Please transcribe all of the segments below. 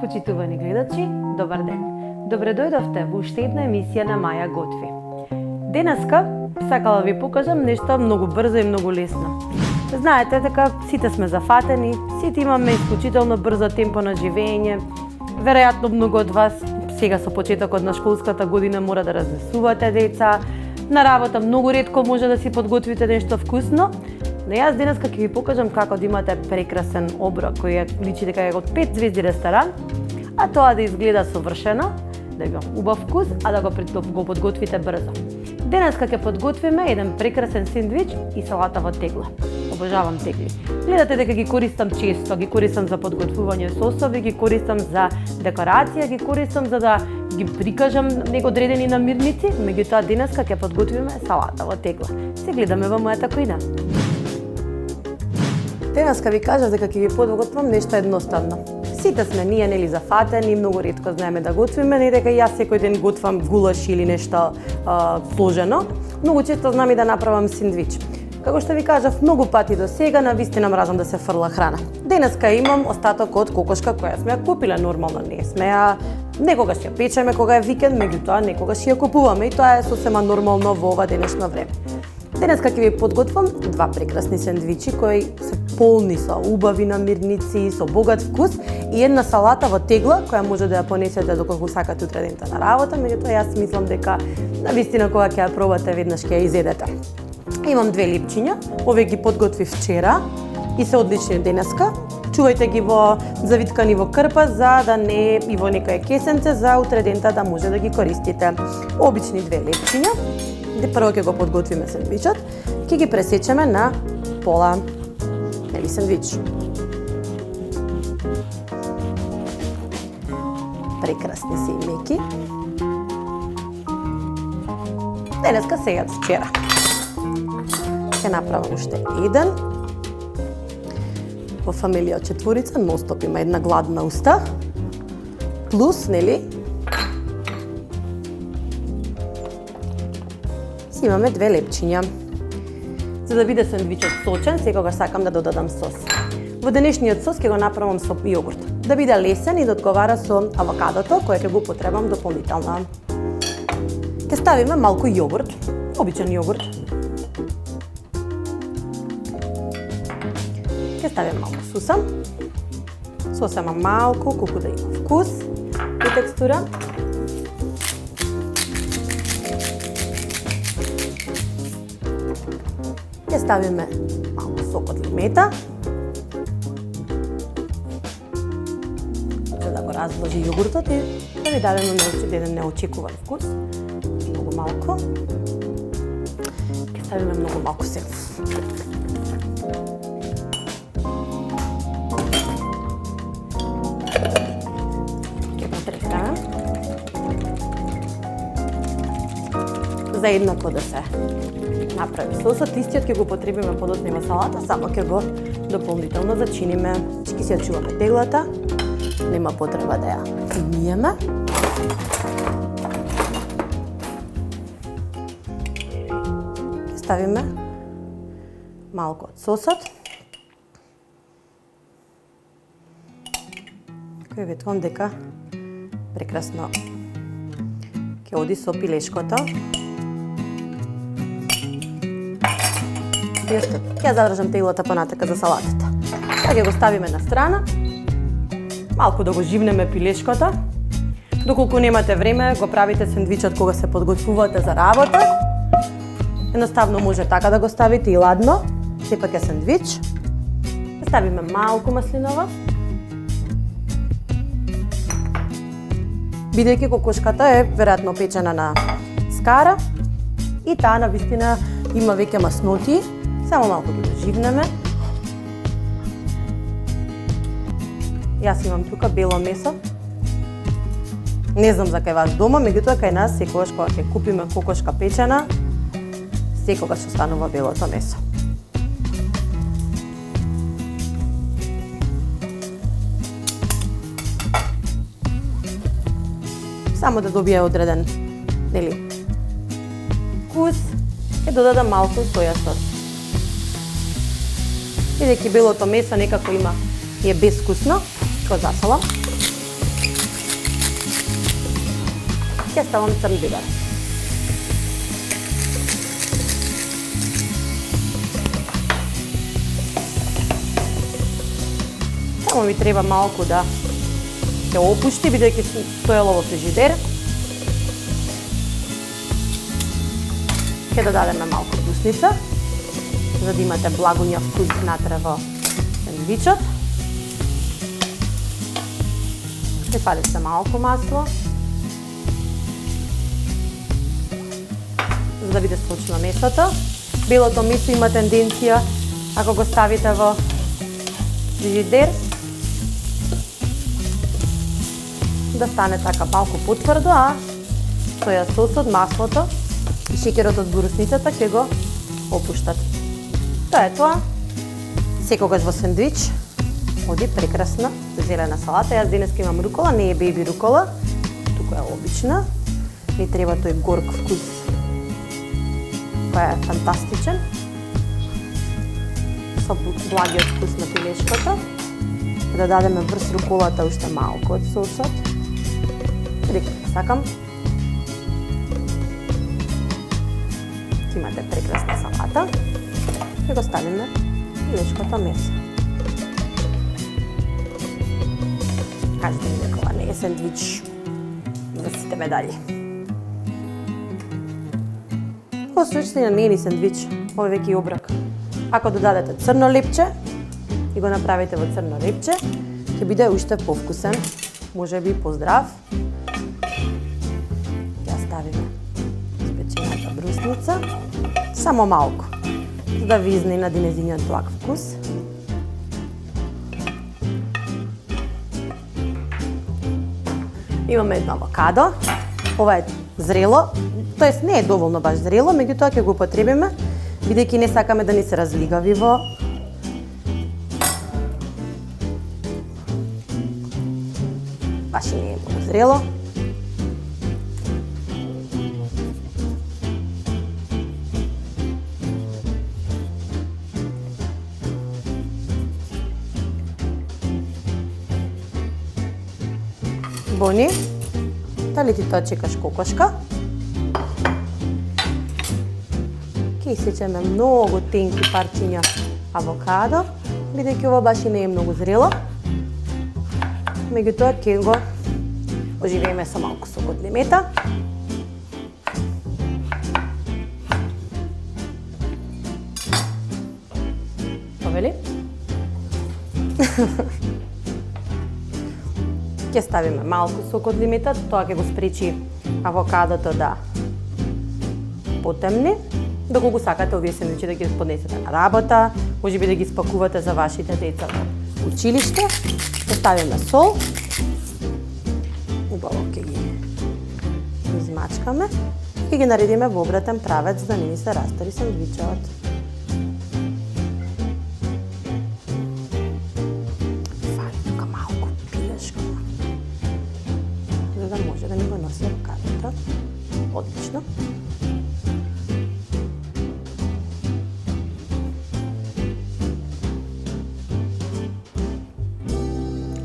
Почитувани гледачи, добар ден. Добре дојдовте во уште една емисија на Маја готви. Денеска сакала да ви покажам нешто многу брзо и многу лесно. Знаете дека сите сме зафатени, сите имаме исклучително брзо темпо на живење. Веројатно многу од вас сега со почетокот на школската година мора да разнесувате деца. На работа многу ретко може да си подготвите нешто вкусно. Но јас денеска ќе ви покажам како да имате прекрасен оброк кој личи дека е од 5 звезди ресторан, а тоа да изгледа совршено, да има убав вкус, а да го подготвите брзо. Денеска ќе подготвиме еден прекрасен сендвич и салата во тегла. Обожавам тегли. Гледате дека ги користам често, ги користам за подготвување сосови, ги користам за декорација, ги користам за да ги прикажам него одредени намирници, меѓутоа денеска ќе подготвиме салата во тегла. Се гледаме во мојата кујна. Денеска ви кажав дека ќе ви подготвам нешто едноставно. Сите сме ние нели зафатени, многу ретко знаеме да готвиме, не дека јас секој ден готвам гулаш или нешто сложено. Многу често знам и да направам сендвич. Како што ви кажав многу пати до сега, навистина мразам да се фрла храна. Денеска имам остаток од кокошка која сме ја купиле, нормално не сме ја некогаш ја печеме кога е викенд, меѓутоа некогаш ја купуваме и тоа е сосема нормално во ова денешно време. Денеска ќе ви подготвам два прекрасни сендвичи кои се полни со убави намирници, со богат вкус и една салата во тегла која може да ја понесете доколку сакате утре дента на работа, меѓутоа јас мислам дека навистина кога ќе ја пробате веднаш ќе ја изедете. Имам две липчиња, овие ги подготвив вчера и се одлични денеска. Чувајте ги во завиткани во крпа за да не и во некое кесенце за утре дента да може да ги користите. Обични две лепчиња. Прво ќе го подготвиме сендвичот, ќе ги пресечеме на пола, нели сендвич. Прекрасни се и меки. Денеска се јад вчера. Ќе направам уште еден. Во фамилија од четворица, ностоп има една гладна уста. Плюс, нели, имаме две лепчиња. За да биде сендвичот сочен, секогаш сакам да додадам сос. Во денешниот сос ќе го направам со јогурт. Да биде лесен и да одговара со авокадото, кое ќе го потребам дополнително. Ќе ставиме малку јогурт, обичен јогурт. Ќе ставиме малку суса. Сосема малку, колку да има вкус и текстура. Ќе ставиме малку сок од лимета, за да го разложи јогуртот и да ви дадеме еден неочекуван вкус. Многу малку. Ќе ставиме многу малку сев. Ќе потресаме. Заеднакво да се направи сосот, истиот ќе го потребиме подоцна во салата, само ќе го дополнително зачиниме. Ќе си ја чуваме теглата, нема потреба да ја миеме. Ќе ставиме малку од сосот. Кој ветувам дека прекрасно ќе оди со пилешкото. Ќе задржам теглата понатака за салатата. Сега ќе го ставиме на страна. Малку да го живнеме пилешкото. Доколку немате време, го правите сендвичот кога се подготвувате за работа. Едноставно може така да го ставите и ладно. Сепак е сендвич. Ќе ставиме малку маслинова. Бидејќи кокошката е веројатно печена на скара и таа навистина има веќе масноти. Само малку ги доживнеме. Јас имам тука бело месо. Не знам за кај вас дома, меѓутоа кај нас секогаш кога ќе купиме кокошка печена, секогаш останува белото месо. Само да добие одреден, нели, вкус, ќе додадам малку соја сос. Бидејќи белото месо некако има и е безвкусно, го засолам. Ќе ставам црн бибер. Само ми треба малку да ќе опушти, бидејќи стоело во фрижидер. Ќе додадеме малку брусница, за да имате благоњав вкус внатре во сендвичот. Припали се малку масло, за да биде сочно месото. Белото месо има тенденција, ако го ставите во фрижидер, да стане така малку потврдо, а соја сосот, маслото и шеќерот од брусницата ќе го опуштат. Тоа е тоа. Секогаш во сендвич оди прекрасна зелена салата. Јас денеска имам рукола, не е беби рукола, туку е обична. Ми треба тој горк вкус. Тоа е фантастичен. Со благиот вкус на пилешкото. Да дадеме врз руколата уште малку од сосот. Дека сакам. Имате прекрасна салата. И го ставиме пилешкото месо. Кажете ми дека ова не е сендвич за сите медали. Во суштина не е ни сендвич, ова е веќе обрак. Ако додадете црно лепче и го направите во црно лепче, ќе биде уште повкусен, можеби поздрав. Ја ставиме испечената брусница, само малку, за да ви изненади нејзиниот благ вкус. Имаме едно авокадо, ова е зрело, тоест не е доволно баш зрело, меѓутоа ќе го употребиме, бидејќи не сакаме да ни се разлигави во баш и не е многу зрело. Бони, дали ти тоа чекаш кокошка? Ќе исечеме многу тенки парчиња авокадо, бидејќи ова баш и не е многу зрело. Меѓутоа ќе го оживееме со малку сок од лимета. Повели? Ќе ставиме малку сок од лимета, тоа ќе го спречи авокадото да потемни. Доколку сакате овие сендвичи да ги поднесете на работа, можеби да ги спакувате за вашите деца во училиште, ќе ставиме сол. Убаво ќе ги измачкаме и ги наредиме во обратен правец да не ни се растари сендвичот. Фали тука малку пилешко, за да може да ни го носи авокадото. Одлично.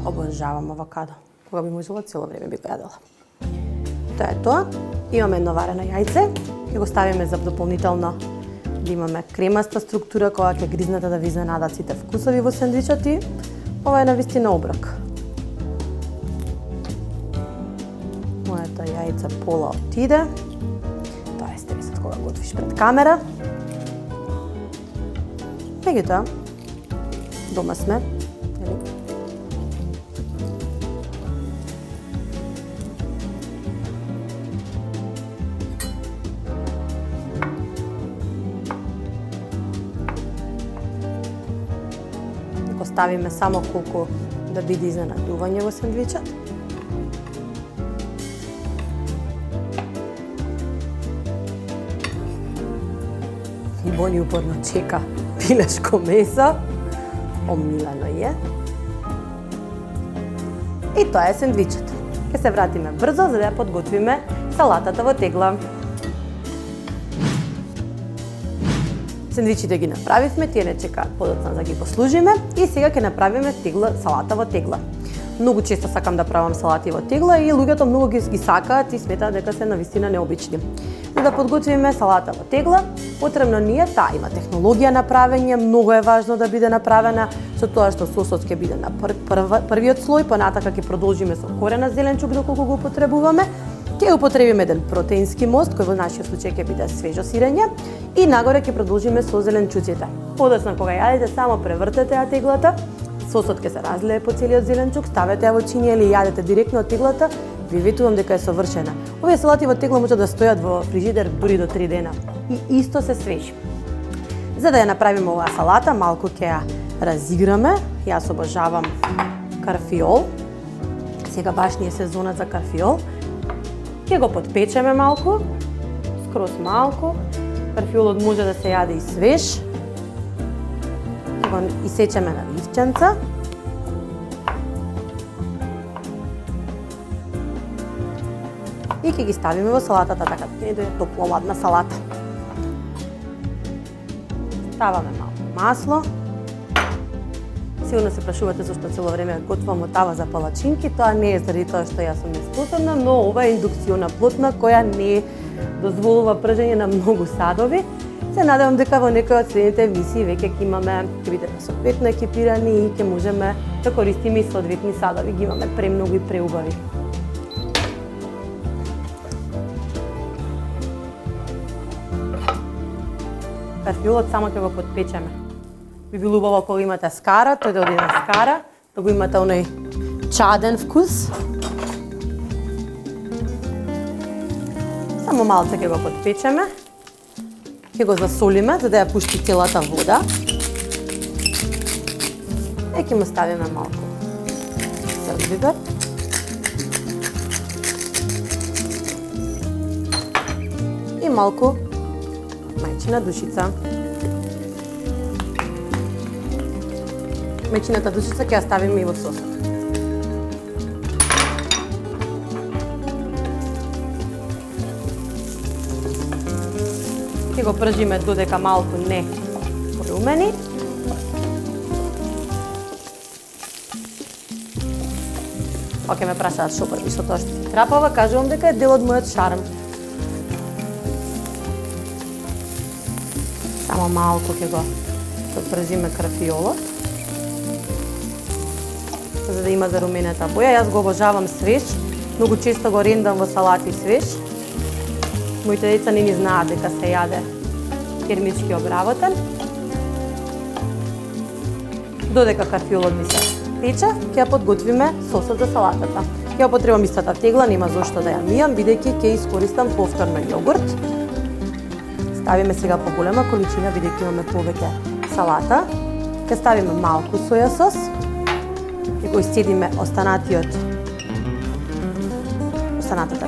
Обожавам авокадо. Кога би можела цело време би го јадела. Тоа е тоа. Имаме едно варено јајце. Ќе го ставиме за дополнително да имаме кремаста структура која ќе гризнете да ви изненадат сите вкусови во сендвичот и ова е навистина оброк. Моето јајце пола отиде. Тоа е стресот кога готвиш пред камера. Меѓутоа, дома сме. Ставиме само колку да биде изненадување во сендвичот. Бони упорно чека пилешко месо. Омилено е. И тоа е сендвичот. Ќе се вратиме брзо за да ја подготвиме салатата во тегла. Сендвичите ги направивме, тие не чекаат подоцна да ги послужиме и сега ќе направиме салата во тегла. Многу често сакам да правам салати во тегла и луѓето многу ги сакаат и сметаат дека се навистина необични. За да подготвиме салата во тегла, потребно ни е има технологија на правење, многу е важно да биде направена со тоа што сосот ќе биде на првиот слој, понатака ќе продолжиме со корена зеленчук доколку го употребуваме. Ќе употребиме еден протеински мост, кој во нашиот случај ќе биде свежо сирење и нагоре ќе продолжиме со зеленчуците. Подоцна кога јадете, само превртете ја теглата, сосот ќе се разлее по целиот зеленчук, ставете ја во чинија или јадете директно од теглата, ви ветувам дека е совршена. Овие салати во тегла може да стојат во фрижидер дури до 3 дена и исто се свежи. За да ја направиме оваа салата, малку ќе ја разиграме. Јас обожавам карфиол. Сега баш ни е сезонот за карфиол. Ќе го подпечеме малку, скроз малку. Карфиолот може да се јаде и свеж. Ќе го исечеме на ливченца. И ќе ги ставиме во салатата, така да не дојде топло ладна салата. Ставаме малку масло. Сигурно се прашувате зашто цело време готвам од тава за палачинки. Тоа не е заради тоа што јас сум неспособна, но ова е индукциона плотна која не дозволува пржење на многу садови. Се надевам дека во некој од следните емисии веќе ќе имаме, ќе бидеме соодветно екипирани и ќе можеме да користиме и соодветни садови, ги имаме премногу и преубави. Карфиолот само ќе го подпечеме. Би било убаво кога имате скара, тој да оди на скара, да го имате оној чаден вкус. Само малце ќе го подпечеме. Ќе го засолиме за да ја пушти целата вода. И ќе му ставиме малку срдбибер. И малку мајчина душица. Мајчината душица ќе ја ставиме и во сосот. Ќе го пржиме додека малку не порумени. Па ќе ме прашаат што прави со тоа што си трапава, кажувам дека е дел од мојот шарм. Само малку ќе го пржиме карфиолот, за да има зарумената боја. Јас го обожавам свеж, многу често го рендам во салати свеж. Моите деца не ни знаат дека се јаде термички обработен. Додека карфиолот ми се пече, ќе ја подготвиме сосот за салатата. Ќе ја потребам истата тегла, нема зошто да ја мијам, бидејќи ќе искористам повторно јогурт. Ставиме сега поголема количина, бидејќи имаме повеќе салата. Ќе ставиме малку соја сос и го исцедиме останатата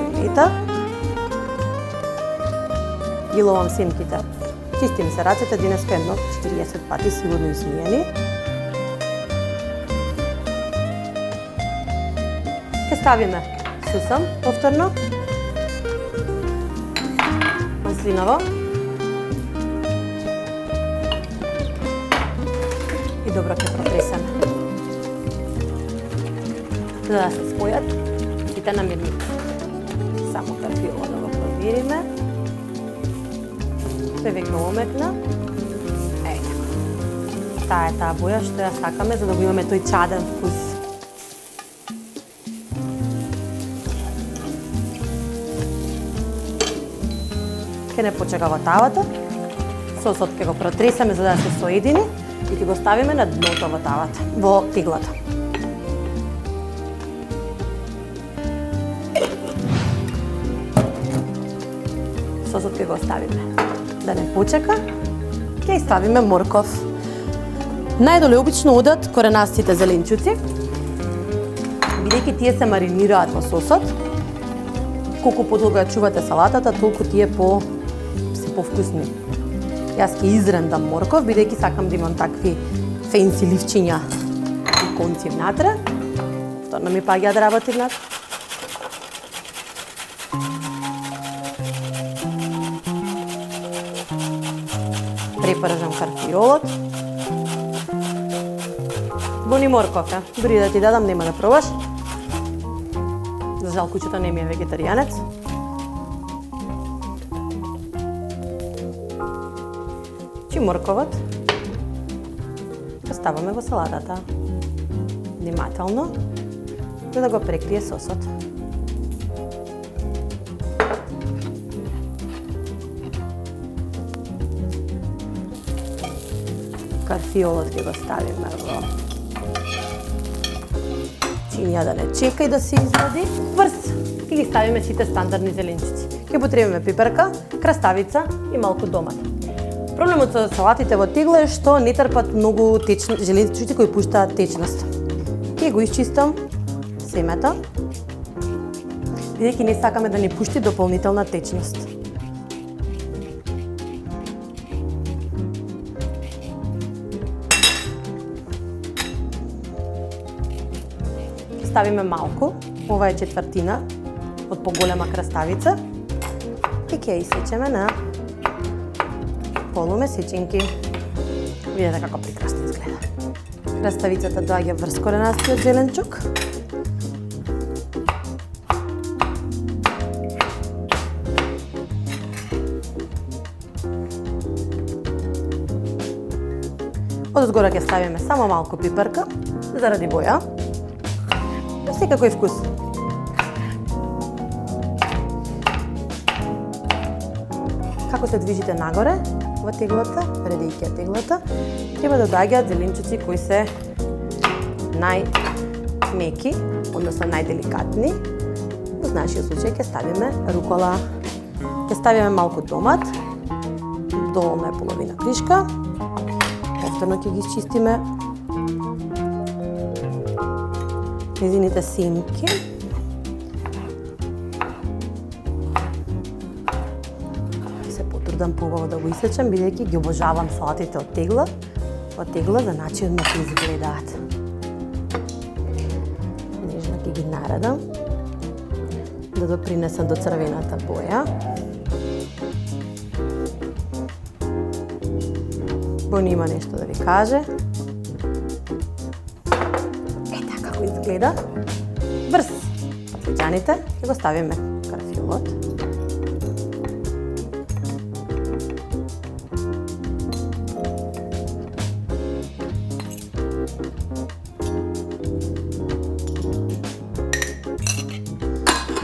винета. Ги ловам сенките. Чистим се рацете денеска едно 40 пати, сигурно измиени. Ќе ставиме сусам повторно. Маслиново. И добро ќе протресеме. За да се спојат сите намирници. Само карфиолот да го провериме. Се веќе омекна. Таа е таа боја што ја сакаме за да го имаме тој чаден вкус. Ќе не почека во тавата. Сосот ќе го протресеме за да се соедини и ќе го ставиме на дното во тавата, во теглата. Сосот ќе го оставиме да не почека. Ќе ставиме морков. Најдоле обично одат коренастите зеленчуци, бидејќи тие се маринираат во сосот. Колку подолго ја чувате салатата, толку тие се повкусни. Јас ќе изрендам морков, бидејќи сакам да имам такви фенси ливчиња и конци внатре. Вторно ми паѓа да работи внатре. Препржам карфиолот. Бони морков е. Дури да ти дадам, нема да пробаш. За жал, куќето не ми е вегетаријанец. Морковот го ставаме во салатата внимателно, за да го прекрие сосот. Карфиолот ќе го ставиме во чинија да не чека и да се излади. Врз ќе ги ставиме сите стандардни зеленчуци. Ќе потребиме пиперка, краставица и малку домат. Проблемот со салатите во тегла е што не трпат многу зеленчуци кои пуштаат течност. Ќе го исчистам семето, бидејќи не сакаме да ни пушти дополнителна течност. Ставиме малку, ова е четвртина од поголема краставица и ќе ја исечеме на полумесечинки. Видете како прекрасно изгледа. Краставицата доаѓа врз коренастиот зеленчук. Одзгора ќе ставиме само малку пиперка, заради боја. Секако и вкус. Како се движите нагоре во теглата, предејќи ја теглата, треба да доаѓаат зеленчуци кои се најмеки, односно најделикатни. Во нашиот случај ќе ставиме рукола. Ќе ставиме малку домат, долна е половина кришка. Повторно ќе ги исчистиме незините семки. Потрудам побаво да го исечам, бидејќи ги обожавам салатите од тегла. Од тегла за начинот на кој изгледаат. Нежно ќе ги наредам да допринесам до црвената боја. Бони има нешто да ви каже. Ета како изгледа. Врз патлиџаните ќе го ставиме карфилот.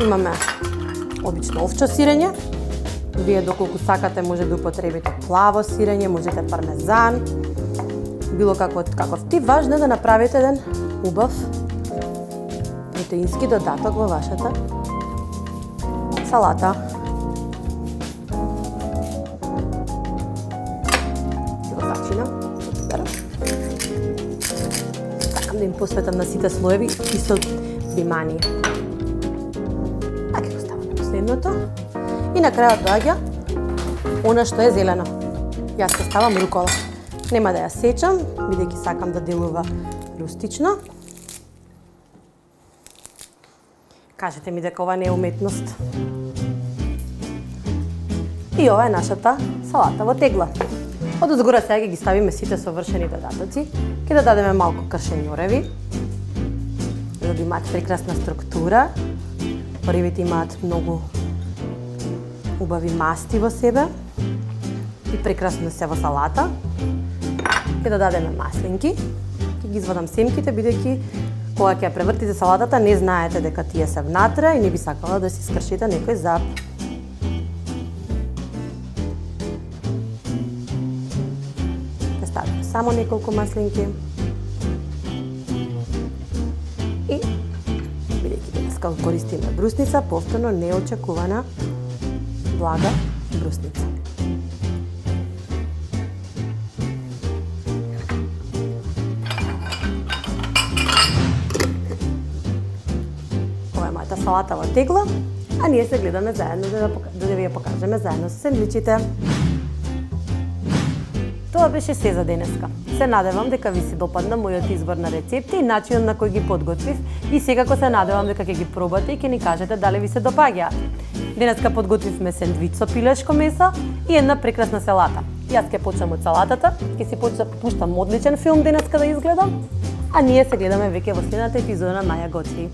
Имаме обично овче сирење. Вие доколку сакате може да употребите плаво сирење, можете пармезан, било каков тип. Важно е да направите еден убав протеински додаток во вашата салата. Ќе го зачинам. Сакам да им посветам на сите слоеви и со внимание. Така го ставаме последното. И на крајот доаѓа она што е зелено. Јас ќе ставам рукола. Нема да ја сечам, бидејќи сакам да делува рустично. Кажете ми дека ова не е уметност. И ова е нашата салата во тегла. Одозгора сега ги ставиме сите совршени додатоци. Ќе додадеме малку кршењуреви, за да имаат прекрасна структура. Оревите имаат многу убави масти во себе и прекрасно се во салата. Ќе додадеме маслинки. Ќе ги извадам семките, бидејќи кога ќе ја превртите салатата не знаете дека тие се внатре и не би сакала да си скршите некој зап. Ќе ставиме само неколку маслинки. И бидејќи денеска користиме брусница, повторно неочекувана блага брусница. Ова е мојата салата во тегла, а ние се гледаме заедно да ви ја покажеме заедно со сендвичите. Тоа беше се за денеска. Се надевам дека ви се допадна мојот избор на рецепти и начинот на кој ги подготвив и секако се надевам дека ќе ги пробате и ќе ни кажете дали ви се допаѓаат. Денеска подготвивме сендвич со пилешко месо и една прекрасна салата. Јас ќе почнам од салатата, ќе си пуштам одличен филм денеска да изгледам, А ние се гледаме веќе во следната епизода на Маја готви.